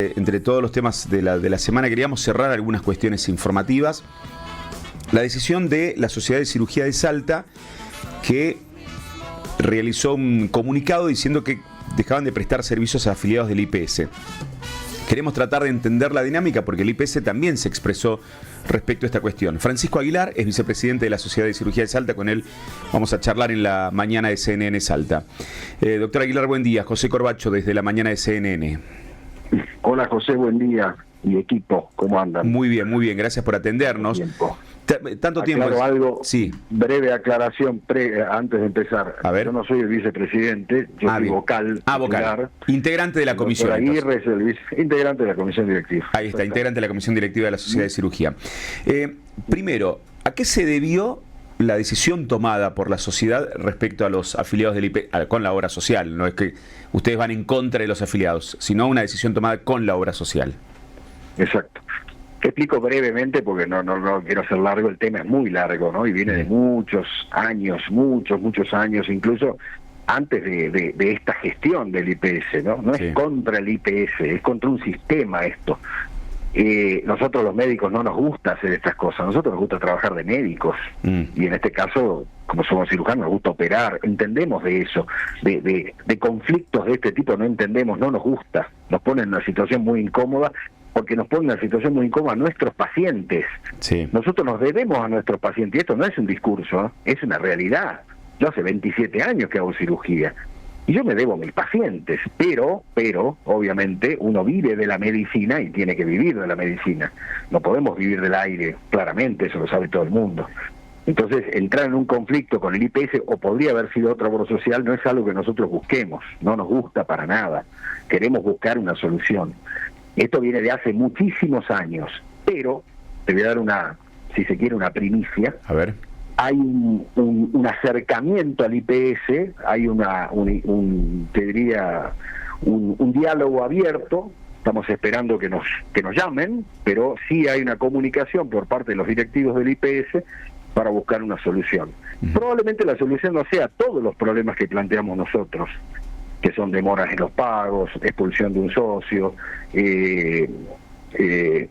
Entre todos los temas de la semana queríamos cerrar algunas cuestiones informativas. La decisión de la Sociedad de Cirugía de Salta, que realizó un comunicado diciendo que dejaban de prestar servicios a afiliados del IPS. Queremos tratar de entender la dinámica porque el IPS también se expresó respecto a esta cuestión. Francisco Aguilar es vicepresidente de la Sociedad de Cirugía de Salta, con él vamos a charlar en la mañana de CNN Salta. Doctor Aguilar, buen día. José Corbacho desde la mañana de CNN. Hola José, buen día y equipo, ¿cómo andan? Muy bien, gracias por atendernos. Tanto tiempo. Aclaro algo, sí. Breve aclaración antes de empezar. A ver. Yo no soy el vicepresidente, yo soy vocal. Vocal. Integrante de la comisión. Aguirre es el integrante de la comisión directiva. Ahí está, integrante de la comisión directiva de la Sociedad de Cirugía. Primero, ¿a qué se debió la decisión tomada por la sociedad respecto a los afiliados del IP con la obra social? No es que ustedes van en contra de los afiliados, sino una decisión tomada con la obra social. Exacto. Te explico brevemente porque no quiero hacer largo, el tema es muy largo, ¿no? Y viene de muchos años, muchos años, incluso antes de esta gestión del IPS, ¿no? No es contra el IPS, es contra un sistema esto. Nosotros los médicos no nos gusta hacer estas cosas, a nosotros nos gusta trabajar de médicos, y en este caso, como somos cirujanos, nos gusta operar, entendemos de eso, de conflictos de este tipo no entendemos, no nos gusta, nos pone en una situación muy incómoda, porque nos pone en una situación muy incómoda a nuestros pacientes. Sí. Nosotros nos debemos a nuestros pacientes, y esto no es un discurso, ¿eh? Es una realidad. Yo hace 27 años que hago cirugía, y yo me debo a mis pacientes, pero, obviamente, uno vive de la medicina y tiene que vivir de la medicina. No podemos vivir del aire, claramente, eso lo sabe todo el mundo. Entonces, entrar en un conflicto con el IPS, o podría haber sido otra obra social, no es algo que nosotros busquemos, no nos gusta para nada. Queremos buscar una solución. Esto viene de hace muchísimos años, pero te voy a dar si se quiere, una primicia. A ver. Hay un acercamiento al IPS, hay te diría, un diálogo abierto. Estamos esperando que nos llamen, pero sí hay una comunicación por parte de los directivos del IPS para buscar una solución. Probablemente la solución no sea todos los problemas que planteamos nosotros, que son demoras en los pagos, expulsión de un socio,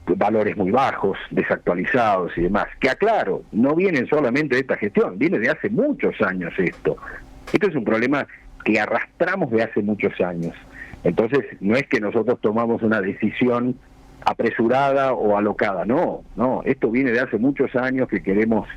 valores muy bajos, desactualizados y demás, que aclaro, no vienen solamente de esta gestión, viene de hace muchos años esto. Esto es un problema que arrastramos de hace muchos años. Entonces, no es que nosotros tomamos una decisión apresurada o alocada, no, esto viene de hace muchos años que queremos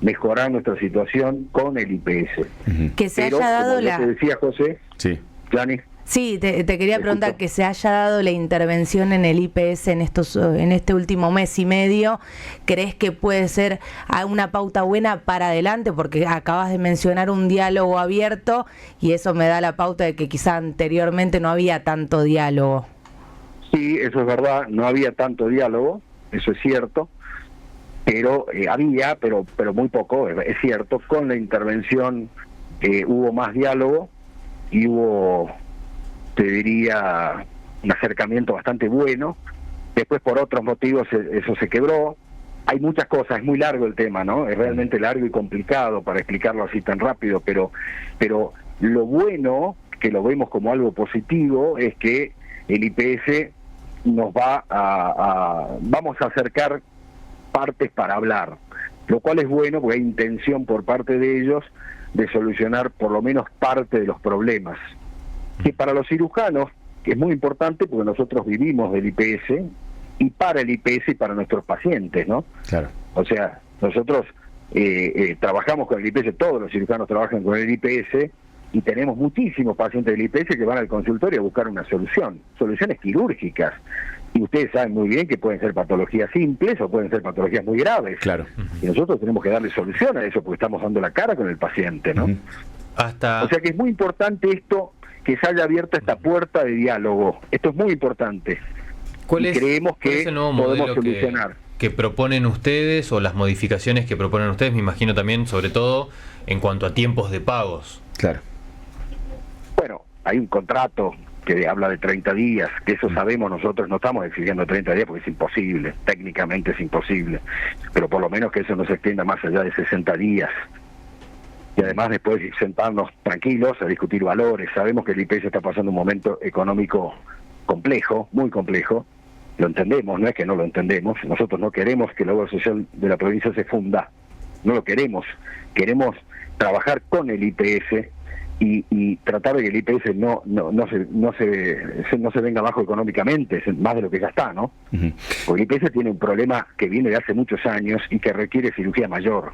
mejorar nuestra situación con el IPS. Que se haya dado como te decía José, sí. Jani. Sí, te quería preguntar que se haya dado la intervención en el IPS en este último mes y medio. ¿Crees que puede ser una pauta buena para adelante? Porque acabas de mencionar un diálogo abierto y eso me da la pauta de que quizá anteriormente no había tanto diálogo. Sí, eso es verdad, no había tanto diálogo, eso es cierto, pero había, pero muy poco, es cierto. Con la intervención hubo más diálogo y hubo, te diría, un acercamiento bastante bueno. Después, por otros motivos, eso se quebró. Hay muchas cosas, es muy largo el tema, ¿no? Es realmente largo y complicado para explicarlo así tan rápido, pero lo bueno, que lo vemos como algo positivo, es que el IPS nos vamos a acercar partes para hablar, lo cual es bueno porque hay intención por parte de ellos de solucionar por lo menos parte de los problemas, que para los cirujanos es muy importante porque nosotros vivimos del IPS y para el IPS y para nuestros pacientes, ¿no? Claro. O sea, nosotros trabajamos con el IPS, todos los cirujanos trabajan con el IPS y tenemos muchísimos pacientes del IPS que van al consultorio a buscar una soluciones quirúrgicas. Y ustedes saben muy bien que pueden ser patologías simples o pueden ser patologías muy graves. Claro. Y nosotros tenemos que darle solución a eso porque estamos dando la cara con el paciente, ¿no? O sea que es muy importante esto, que se haya abierto esta puerta de diálogo. Esto es muy importante. Creemos que podemos solucionar. Que proponen ustedes o las modificaciones que proponen ustedes, me imagino también, sobre todo en cuanto a tiempos de pagos? Claro. Bueno, hay un contrato que habla de 30 días, que eso sabemos nosotros, no estamos exigiendo 30 días porque es imposible, técnicamente es imposible, pero por lo menos que eso no se extienda más allá de 60 días. Y además después sentarnos tranquilos a discutir valores. Sabemos que el IPS está pasando un momento económico complejo, muy complejo. Lo entendemos, no es que no lo entendemos. Nosotros no queremos que la obra social de la provincia se funda. No lo queremos. Queremos trabajar con el IPS y tratar de que el IPS no se venga abajo económicamente, más de lo que ya está, ¿no? Uh-huh. Porque el IPS tiene un problema que viene de hace muchos años y que requiere cirugía mayor.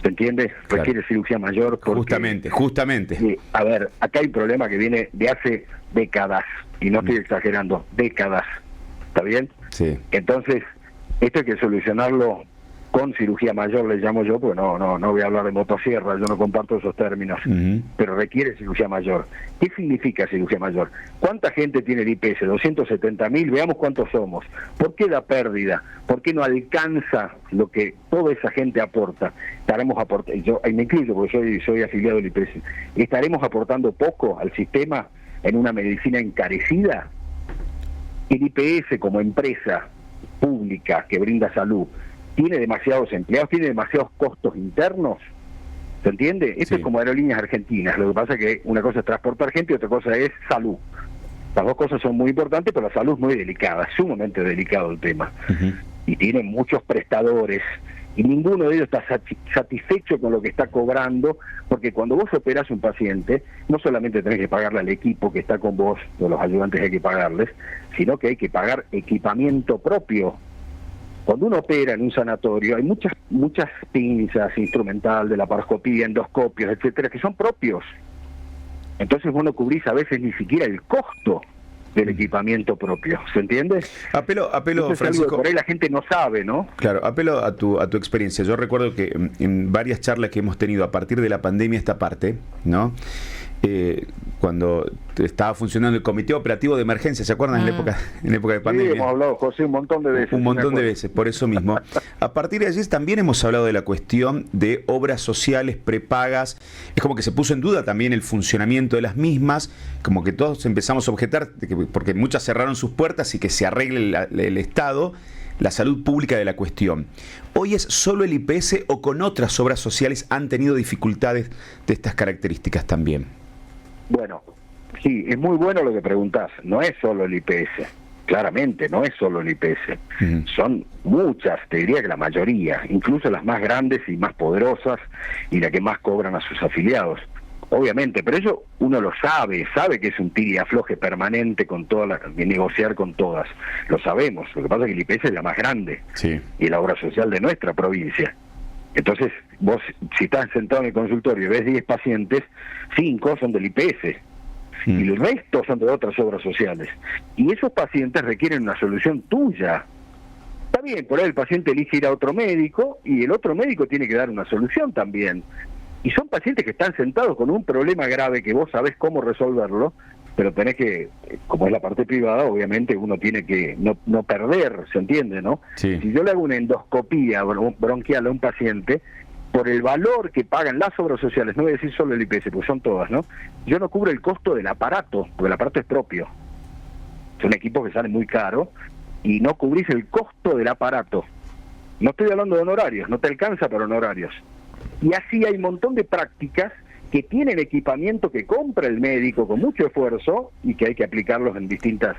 ¿Se entiende? Claro. Requiere cirugía mayor porque... Justamente. A ver, acá hay un problema que viene de hace décadas, y no estoy exagerando, décadas. ¿Está bien? Sí. Entonces, esto hay que solucionarlo con cirugía mayor, le llamo yo, porque no voy a hablar de motosierra, yo no comparto esos términos, pero requiere cirugía mayor. ¿Qué significa cirugía mayor? ¿Cuánta gente tiene el IPS? 270.000, veamos cuántos somos. ¿Por qué la pérdida? ¿Por qué no alcanza lo que toda esa gente aporta? Estaremos aportando, yo ahí me incluyo porque soy afiliado del IPS, ¿estaremos aportando poco al sistema en una medicina encarecida? El IPS como empresa pública que brinda salud tiene demasiados empleados, tiene demasiados costos internos, ¿se entiende? Esto es como Aerolíneas Argentinas, lo que pasa es que una cosa es transportar gente y otra cosa es salud. Las dos cosas son muy importantes, pero la salud es muy delicada, sumamente delicado el tema. Uh-huh. Y tiene muchos prestadores, y ninguno de ellos está satisfecho con lo que está cobrando, porque cuando vos operás un paciente, no solamente tenés que pagarle al equipo que está con vos, o los ayudantes hay que pagarles, sino que hay que pagar equipamiento propio. Cuando uno opera en un sanatorio, hay muchas pinzas, instrumental, de laparoscopía, endoscopios, etcétera, que son propios. Entonces vos no cubrís a veces ni siquiera el costo del equipamiento propio, ¿se entiende? Apelo, Francisco. Es algo que por ahí la gente no sabe, ¿no? Claro, apelo a tu experiencia. Yo recuerdo que en varias charlas que hemos tenido a partir de la pandemia esta parte, ¿no? Cuando estaba funcionando el comité operativo de emergencia, ¿se acuerdan? En época de pandemia. Sí, hemos hablado, José, un montón de veces. Un montón de veces, por eso mismo. A partir de allí también hemos hablado de la cuestión de obras sociales prepagas. Es como que se puso en duda también el funcionamiento de las mismas, como que todos empezamos a objetar, porque muchas cerraron sus puertas y que se arregle el Estado, la salud pública de la cuestión. ¿Hoy es solo el IPS o con otras obras sociales han tenido dificultades de estas características también? Bueno, sí, es muy bueno lo que preguntás. No es solo el IPS, claramente no es solo el IPS. Uh-huh. Son muchas, te diría que la mayoría, incluso las más grandes y más poderosas y las que más cobran a sus afiliados. Obviamente, pero eso uno lo sabe que es un tira y afloje permanente con todas, de negociar con todas. Lo sabemos, lo que pasa es que el IPS es la más grande, sí, y la obra social de nuestra provincia. Entonces, vos, si estás sentado en el consultorio y ves 10 pacientes, 5 son del IPS, y el resto son de otras obras sociales. Y esos pacientes requieren una solución tuya. Está bien, por ahí el paciente elige ir a otro médico, y el otro médico tiene que dar una solución también. Y son pacientes que están sentados con un problema grave que vos sabés cómo resolverlo, pero tenés que, como es la parte privada, obviamente uno tiene que no perder, ¿se entiende, no? Sí. Si yo le hago una endoscopía bronquial a un paciente, por el valor que pagan las obras sociales, no voy a decir solo el IPS, porque son todas, ¿no? Yo no cubro el costo del aparato, porque el aparato es propio. Son equipos que salen muy caros, y no cubrís el costo del aparato. No estoy hablando de honorarios, no te alcanza para honorarios. Y así hay un montón de prácticas que tienen equipamiento que compra el médico con mucho esfuerzo y que hay que aplicarlos en distintas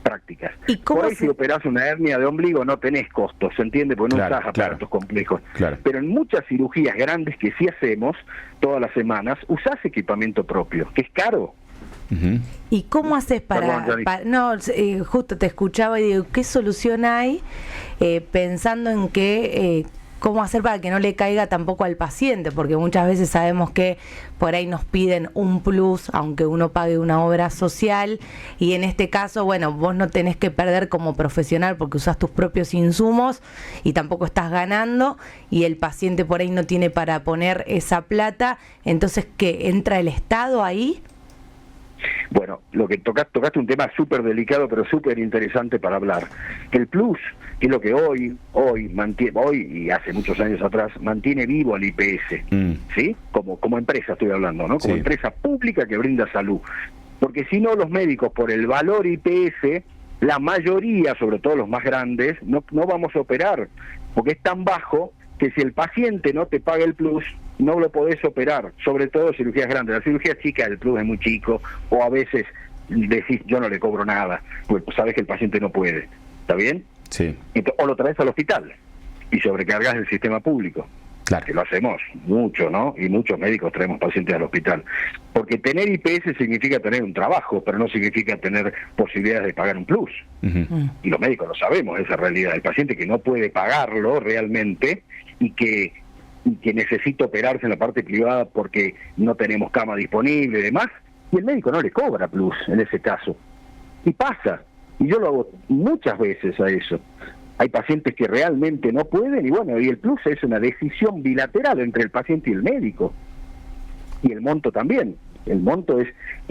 prácticas. Por ahí si operás una hernia de ombligo no tenés costos, ¿se entiende? Porque no usás aparatos complejos. Claro. Pero en muchas cirugías grandes que sí hacemos todas las semanas, usás equipamiento propio, que es caro. Uh-huh. ¿Y cómo haces justo te escuchaba y digo, ¿qué solución hay pensando en que... ¿Cómo hacer para que no le caiga tampoco al paciente? Porque muchas veces sabemos que por ahí nos piden un plus, aunque uno pague una obra social, y en este caso, bueno, vos no tenés que perder como profesional porque usás tus propios insumos y tampoco estás ganando, y el paciente por ahí no tiene para poner esa plata, entonces, ¿qué? ¿Entra el Estado ahí? Bueno, lo que tocaste un tema súper delicado, pero súper interesante para hablar. El plus, que es lo que hoy y hace muchos años atrás, mantiene vivo al IPS, ¿sí? Como empresa estoy hablando, ¿no? Como empresa pública que brinda salud. Porque si no, los médicos, por el valor IPS, la mayoría, sobre todo los más grandes, no vamos a operar, porque es tan bajo que si el paciente no te paga el plus, no lo podés operar, sobre todo cirugías grandes. La cirugía chica, el plus es muy chico, o a veces decís yo no le cobro nada, pues sabes que el paciente no puede, ¿está bien? Sí. O lo traes al hospital y sobrecargas el sistema público. Claro. Que lo hacemos mucho, ¿no? Y muchos médicos traemos pacientes al hospital. Porque tener IPS significa tener un trabajo, pero no significa tener posibilidades de pagar un plus. Y los médicos lo sabemos, esa realidad. El paciente que no puede pagarlo realmente y que necesita operarse en la parte privada porque no tenemos cama disponible y demás, y el médico no le cobra plus en ese caso. Y pasa. Y yo lo hago muchas veces a eso. Hay pacientes que realmente no pueden y bueno, y el plus es una decisión bilateral entre el paciente y el médico. Y el monto también. El monto es...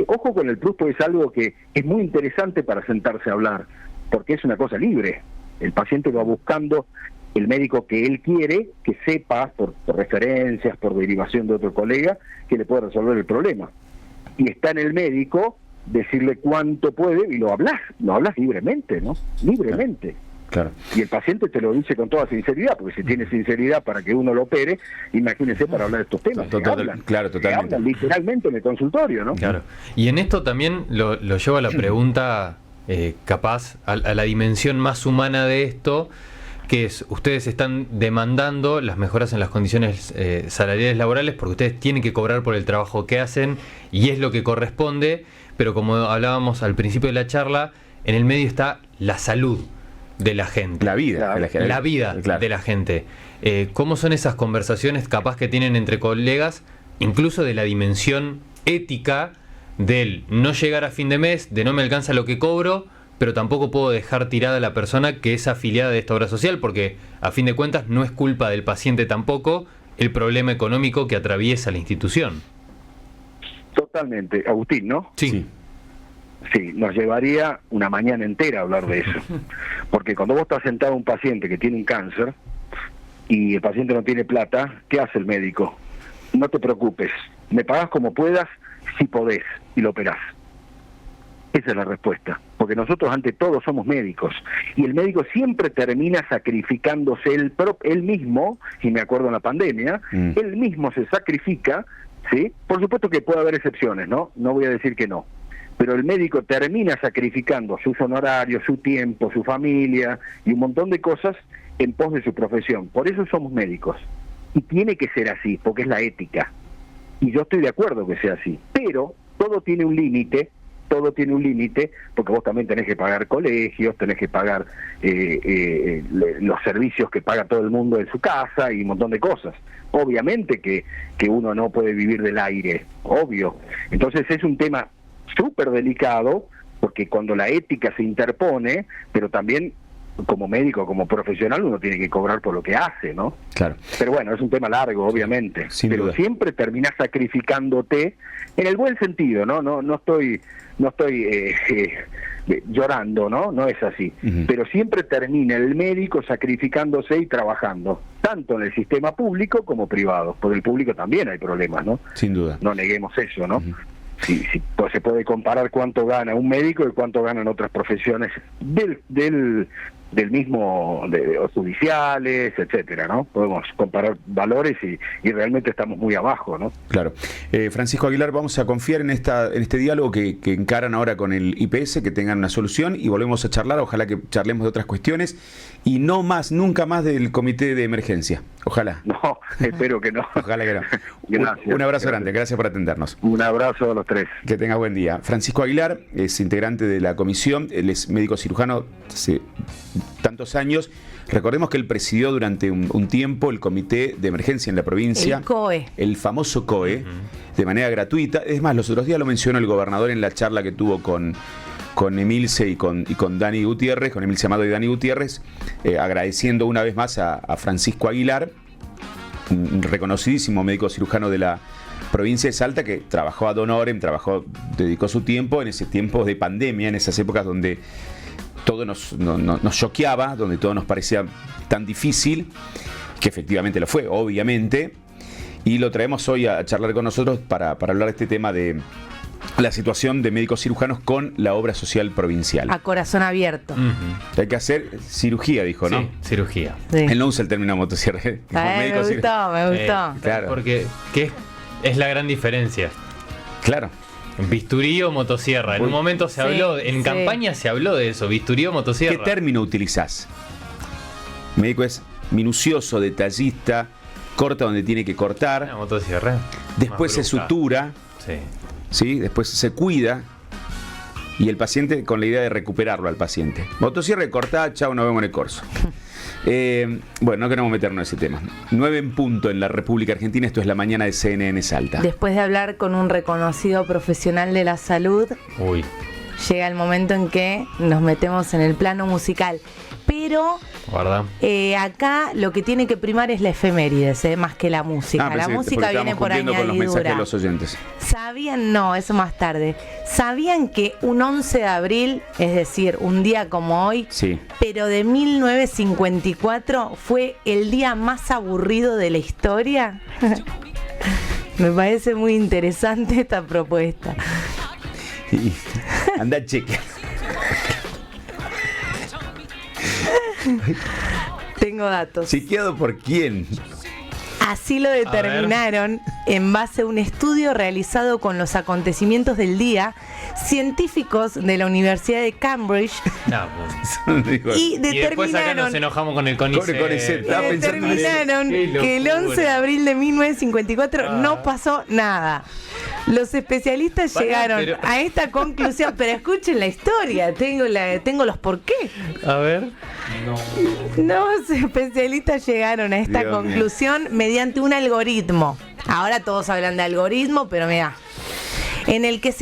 ojo con el plus, pues es algo que es muy interesante para sentarse a hablar, porque es una cosa libre. El paciente va buscando el médico que él quiere, que sepa, por referencias, por derivación de otro colega, que le puede resolver el problema. Y está en el médico decirle cuánto puede y lo hablas libremente, ¿no? Libremente. Claro. Y el paciente te lo dice con toda sinceridad, porque si tiene sinceridad para que uno lo opere, imagínense para hablar de estos temas. Claro, totalmente. Hablan literalmente en el consultorio, ¿no? Claro. Y en esto también lo llevo a la pregunta, capaz, a la dimensión más humana de esto, que es, ustedes están demandando las mejoras en las condiciones salariales laborales porque ustedes tienen que cobrar por el trabajo que hacen y es lo que corresponde, pero como hablábamos al principio de la charla, en el medio está la salud de la gente. La vida. La vida de la gente. ¿Cómo son esas conversaciones capaz que tienen entre colegas, incluso de la dimensión ética del no llegar a fin de mes, de no me alcanza lo que cobro, pero tampoco puedo dejar tirada a la persona que es afiliada de esta obra social, porque a fin de cuentas no es culpa del paciente tampoco el problema económico que atraviesa la institución? Totalmente. Agustín, ¿no? Sí. Sí, nos llevaría una mañana entera hablar de eso. Porque cuando vos estás sentado a un paciente que tiene un cáncer y el paciente no tiene plata, ¿qué hace el médico? No te preocupes, me pagás como puedas, si podés, y lo operás. Esa es la respuesta. Porque nosotros ante todo somos médicos. Y el médico siempre termina sacrificándose él mismo, y me acuerdo en la pandemia, él mismo se sacrifica, ¿sí? Por supuesto que puede haber excepciones, ¿no? No voy a decir que no. Pero el médico termina sacrificando sus honorarios, su tiempo, su familia y un montón de cosas en pos de su profesión. Por eso somos médicos. Y tiene que ser así, porque es la ética. Y yo estoy de acuerdo que sea así. Pero todo tiene un límite, porque vos también tenés que pagar colegios, tenés que pagar los servicios que paga todo el mundo en su casa y un montón de cosas. Obviamente que uno no puede vivir del aire, obvio. Entonces es un tema súper delicado, porque cuando la ética se interpone, pero también como médico, como profesional, uno tiene que cobrar por lo que hace, ¿no? Claro. Pero bueno, es un tema largo, obviamente. Sin pero duda. Siempre terminás sacrificándote, en el buen sentido, ¿no? No estoy llorando, ¿no? No es así. Pero siempre termina el médico sacrificándose y trabajando, tanto en el sistema público como privado. Por el público también hay problemas, ¿no? Sin duda. No neguemos eso, ¿no? Sí, pues se puede comparar cuánto gana un médico y cuánto ganan otras profesiones del mismo, de judiciales, etcétera, ¿no? Podemos comparar valores y realmente estamos muy abajo, ¿no? Claro. Francisco Aguilar, vamos a confiar en este diálogo que encaran ahora con el IPS, que tengan una solución y volvemos a charlar, ojalá que charlemos de otras cuestiones y nunca más del comité de emergencia. Ojalá. No, espero que no. Ojalá que no. Gracias. Un abrazo grande, gracias por atendernos. Un abrazo a los tres. Que tenga buen día. Francisco Aguilar es integrante de la comisión, él es médico cirujano hace tantos años. Recordemos que él presidió durante un tiempo el comité de emergencia en la provincia. El COE. El famoso COE, de manera gratuita. Es más, los otros días lo mencionó el gobernador en la charla que tuvo con Emilce y con Dani Gutiérrez, con Emilce Amado y Dani Gutiérrez, agradeciendo una vez más a Francisco Aguilar, un reconocidísimo médico cirujano de la provincia de Salta, que trabajó ad honorem, dedicó su tiempo en ese tiempo de pandemia, en esas épocas donde todo nos choqueaba, donde todo nos parecía tan difícil, que efectivamente lo fue, obviamente, y lo traemos hoy a charlar con nosotros para hablar de este tema de la situación de médicos cirujanos con la obra social provincial. A corazón abierto. Hay que hacer cirugía, dijo, ¿no? Sí, cirugía. Sí. Él no usa el término motosierra. Me gustó. Claro. Porque es la gran diferencia. Claro. Bisturí o motosierra. En un momento se habló, en campaña se habló de eso, bisturí o motosierra. ¿Qué término utilizás? El médico es minucioso, detallista, corta donde tiene que cortar. Una motosierra. Después se sutura. Sí. ¿Sí? Después se cuida. Y el paciente con la idea de recuperarlo al paciente. Motosierra cortada, chao, nos vemos en el corso. Bueno, no queremos meternos en ese tema. 9 en punto en la República Argentina. Esto es la mañana de CNN Salta. Después de hablar con un reconocido profesional de la salud, llega el momento en que nos metemos en el plano musical. Pero acá lo que tiene que primar es la efemérides, más que la música. La música viene por añadidura. Con los mensajes de los oyentes. ¿Sabían? No, eso más tarde. ¿Sabían que un 11 de abril, es decir, un día como hoy, sí, pero de 1954, fue el día más aburrido de la historia? Me parece muy interesante esta propuesta. Anda, cheque. Tengo datos. ¿Chequeado por quién? Así lo determinaron en base a un estudio realizado con los acontecimientos del día, científicos de la Universidad de Cambridge. Y después acá nos enojamos con el CONICET. Determinaron que el 11 de abril de 1954 no pasó nada. Los especialistas llegaron a esta conclusión, pero escuchen la historia, tengo los por qué. A ver. Los especialistas llegaron a esta conclusión mediante un algoritmo. Ahora todos hablan de algoritmo, pero mira, en el que se